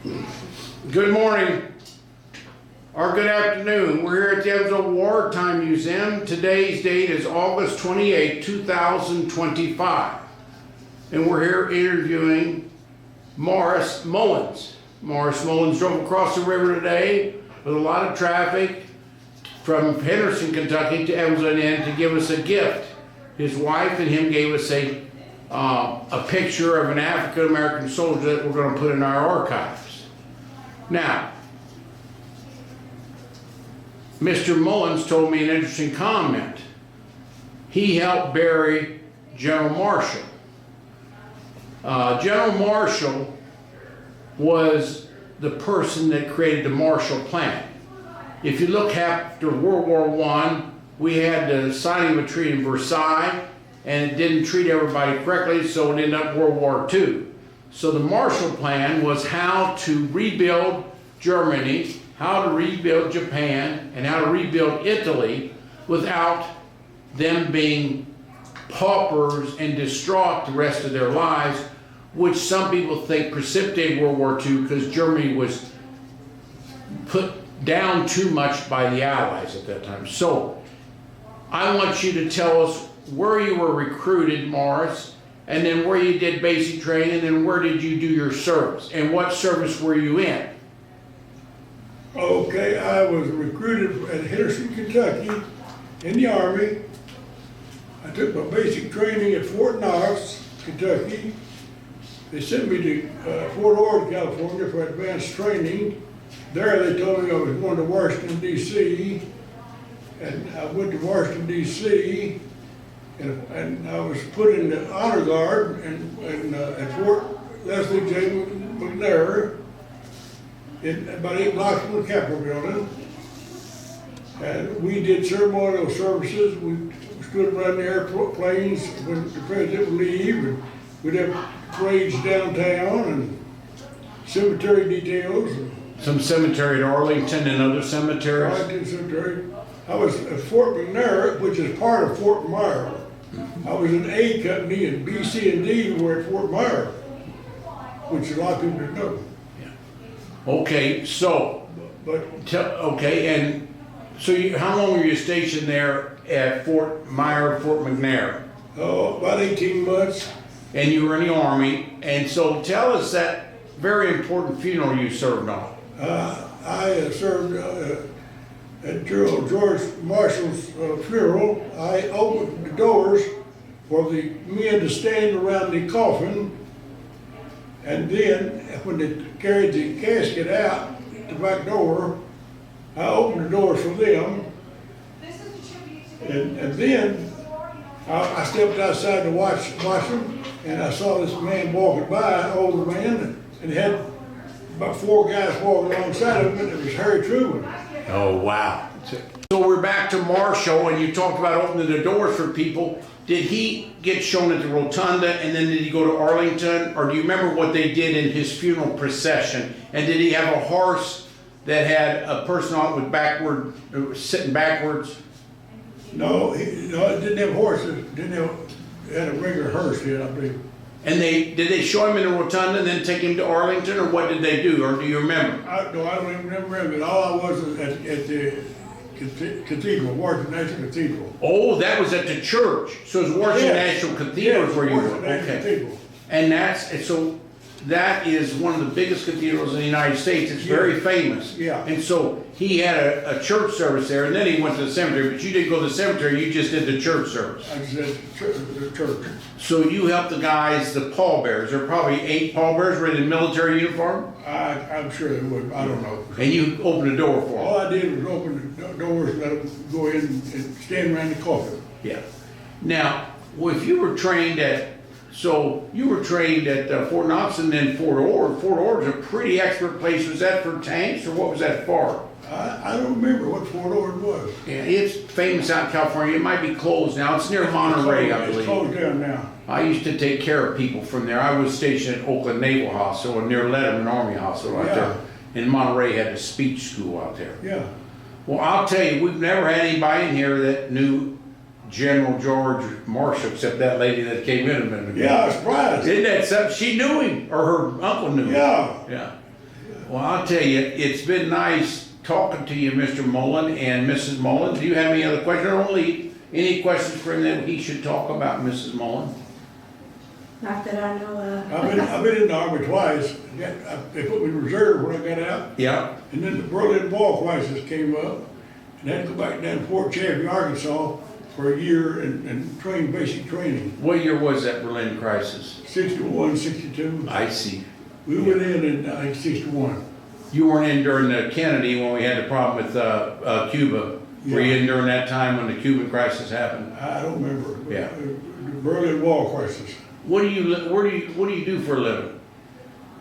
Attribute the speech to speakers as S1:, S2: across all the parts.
S1: Good morning, or good afternoon. We're here at the Evansville Wartime Museum. Today's date is August 28, 2025. And we're here interviewing Morris Mullins. Morris Mullins drove across the river today with a lot of traffic from Henderson, Kentucky to Evansville Inn to give us a gift. His wife and him gave us a picture of an African-American soldier that we're going to put in our archives. Now, Mr. Mullins told me an interesting comment. He helped bury General Marshall. General Marshall was the person that created the Marshall Plan. If you look after World War I, we had the signing of a treaty in Versailles, and it didn't treat everybody correctly, so it ended up World War II. So the Marshall Plan was how to rebuild Germany, how to rebuild Japan, and how to rebuild Italy without them being paupers and distraught the rest of their lives, which some people think precipitated World War II because Germany was put down too much by the Allies at that time. So I want you to tell us where you were recruited, Morris, and then where you did basic training, and then where did you do your service, and what service were you in?
S2: Okay, I was recruited at Henderson, Kentucky, in the Army. I took my basic training at Fort Knox, Kentucky. They sent me to Fort Ord, California for advanced training. There they told me I was going to Washington, D.C., and I went to Washington, D.C., and I was put in the honor guard at Fort Leslie J. McNair, about 8 blocks from the Capitol building. And we did ceremonial services. We stood around the airplanes when the president would leave, and we'd have parades downtown and cemetery details.
S1: Some cemetery at Arlington and other cemeteries?
S2: Arlington Cemetery. I was at Fort McNair, which is part of Fort Myer. I was in A company, and B, C, and D were at Fort Myer, which a lot of people didn't know.
S1: Okay, so, and so how long were you stationed there at Fort Myer, Fort McNair?
S2: Oh, about 18 months.
S1: And you were in the Army, and so tell us that very important funeral you served on.
S2: I served at General George Marshall's funeral. I opened the doors for the men to stand around the coffin, and then when they carried the casket out the back door, I opened the doors for them, and then I stepped outside to watch them, and I saw this man walking by, an older man, and he had about 4 guys walking alongside of him, and it was Harry Truman.
S1: Oh, wow. So we're back to Marshall, and you talked about opening the doors for people. Did he get shown at the Rotunda, and then did he go to Arlington? Or do you remember what they did in his funeral procession? And did he have a horse that had a person on it with sitting backwards?
S2: No, it didn't have horses. It had a regular hearse here, I believe.
S1: And did they show him in the Rotunda and then take him to Arlington, or what did they do, or do you remember?
S2: I don't even remember it. All I was at the Cathedral, Washington National Cathedral.
S1: Oh, that was at the church. So it's Washington National Cathedral where you were. Okay. And that is one of the biggest cathedrals in the United States. It's very famous.
S2: Yeah.
S1: And so he had a church service there, and then he went to the cemetery, but you didn't go to the cemetery, you just did the church service.
S2: I just did the church.
S1: So you helped the guys, the pallbearers. There are probably 8 pallbearers were in military uniform?
S2: I'm sure they would. I don't know.
S1: And you opened the door for them?
S2: All I did was open the doors and let them go in and stand around the coffin.
S1: Yeah. Now, if you were trained at Fort Knox and then Fort Ord. Fort Ord is a pretty expert place. Was that for tanks, or what was that for?
S2: I don't remember what Fort Ord was.
S1: Yeah, it's famous out in California. It might be closed now. It's near Monterey, I believe.
S2: It's closed down now.
S1: I used to take care of people from there. I was stationed at Oakland Naval Hospital near Letterman Army Hospital out there. And Monterey had a speech school out there.
S2: Yeah.
S1: Well, I'll tell you, we've never had anybody in here that knew General George Marshall, except that lady that came in a minute ago.
S2: Yeah, I was surprised.
S1: Isn't that something? She knew him, or her uncle knew him.
S2: Yeah.
S1: Yeah. Well, I'll tell you, it's been nice talking to you, Mr. Mullen and Mrs. Mullen. Do you have any other questions? Only any questions for him that he should talk about, Mrs. Mullen?
S3: Not that I know of.
S2: I've been in the Army twice. They put me in reserve when I got out.
S1: Yeah.
S2: And then the Berlin Wall crisis came up. And I had to go back down to Fort Chaffee, Arkansas for a year and train basic training.
S1: What year was that Berlin crisis?
S2: 61, 62.
S1: I see.
S2: We went in, I think, 61.
S1: You weren't in during the Kennedy when we had the problem with Cuba. Were you in during that time when the Cuban crisis happened?
S2: I don't remember. But,
S1: Yeah.
S2: The Berlin Wall crisis.
S1: What do you do for a living?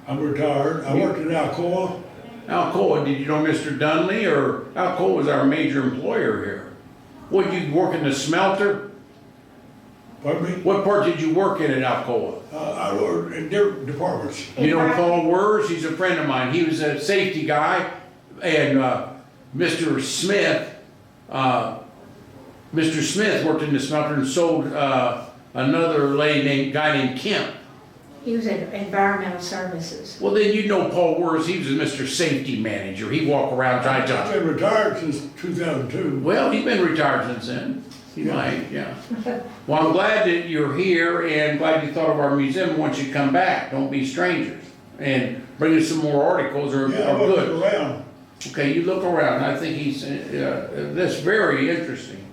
S2: I'm retired. I worked in Alcoa.
S1: Alcoa, did you know Mr. Dunley, or Alcoa was our major employer here? What, you work in the smelter?
S2: Pardon me?
S1: What part did you work in at Alcoa?
S2: I worked in different departments.
S1: You know Paul Wurs? He's a friend of mine. He was a safety guy, and Mr. Smith worked in the smelter and sold another guy named Kemp.
S3: He was in environmental services.
S1: Well, then you know Paul Wurs. He was Mr. Safety Manager. He walked around trying to.
S2: I've been retired since 2002.
S1: Well, he's been retired since then. He might, yeah. Well, I'm glad that you're here and glad you thought of our museum once you come back. Don't be strangers. And bring us some more articles are
S2: Yeah, I looked
S1: good.
S2: around.
S1: Okay, you look around. I think that's very interesting.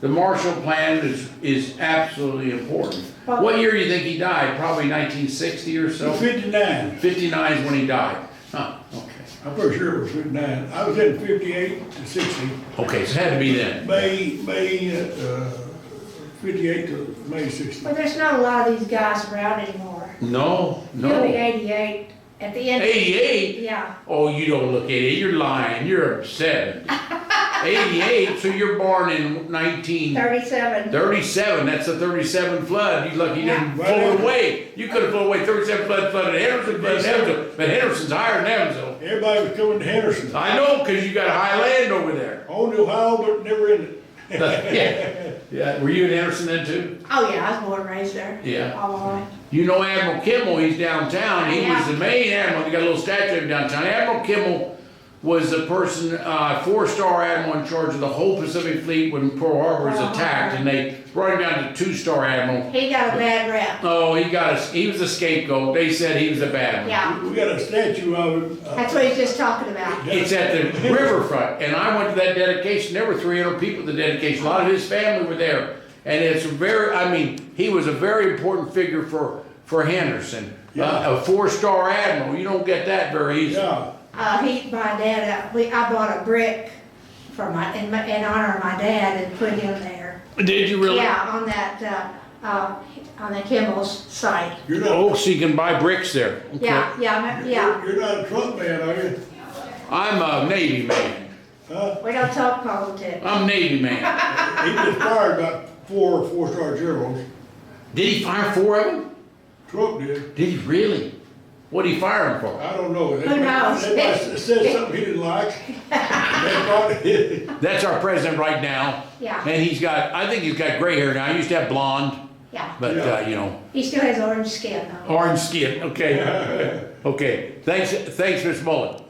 S1: The Marshall Plan is absolutely important. What year do you think he died? Probably 1960 or so?
S2: 59.
S1: 59 is when he died. Huh, okay.
S2: I'm pretty sure it was 59. I was in 58 to 60.
S1: Okay, so it had to be then.
S2: May 58 to May 60.
S3: But there's not a lot of these guys around anymore.
S1: No,
S3: He'll be
S1: no.
S3: 88 at the end.
S1: 88?
S3: Yeah.
S1: Oh, you don't look 88. You're lying. You're 70. 88, so you're born in 1937.
S3: 37.
S1: That's the 37 flood. You lucky you didn't
S2: Yeah.
S1: float away. You could have flown away. 37 flooded Henderson, flooded Evansville. But Henderson's higher than Evansville.
S2: Everybody was coming to Henderson.
S1: I know, because you got high land over there.
S2: Owned Ohio, but never in it.
S1: Yeah. Yeah. Were you in Henderson then too?
S3: Oh, yeah, I was born and raised there.
S1: Yeah.
S3: All along.
S1: You know Admiral Kimmel, he's downtown. He was
S3: Yeah.
S1: the main admiral. They got a little statue of him downtown. Admiral Kimmel was the person, 4-star admiral in charge of the whole Pacific Fleet when Pearl Harbor was attacked, and they brought him down to 2-star admiral.
S3: He got a bad rep.
S1: Oh, he was a scapegoat. They said he was a bad one.
S3: Yeah.
S2: We got a statue of him.
S3: That's what he's just talking about.
S1: It's at the riverfront, and I went to that dedication. There were 300 people at the dedication. A lot of his family were there, and he was a very important figure for Henderson.
S2: Yeah.
S1: A 4-star admiral. You don't get that very easily.
S2: Yeah.
S3: My dad, I bought a brick for in honor of my dad and put him there.
S1: Did you really?
S3: Yeah, on the Kimball's site.
S2: You're not,
S1: Oh, so you can buy bricks there. Okay.
S3: Yeah.
S2: You're not a Trump man, are you?
S1: I'm a Navy man.
S2: Huh?
S3: We don't talk politics.
S1: I'm Navy man.
S2: He just fired about 4-star generals.
S1: Did he fire 4 of them?
S2: Trump did.
S1: Did he really? What did he fire them for?
S2: I don't know.
S3: Who knows?
S2: Everybody says something he didn't like. They probably-
S1: That's our president right now.
S3: Yeah.
S1: And I think he's got gray hair now. He used to have blonde,
S3: Yeah.
S1: but
S2: Yeah.
S3: He still has orange skin though.
S1: orange skin. Okay. Okay. Thanks, Miss Mullen.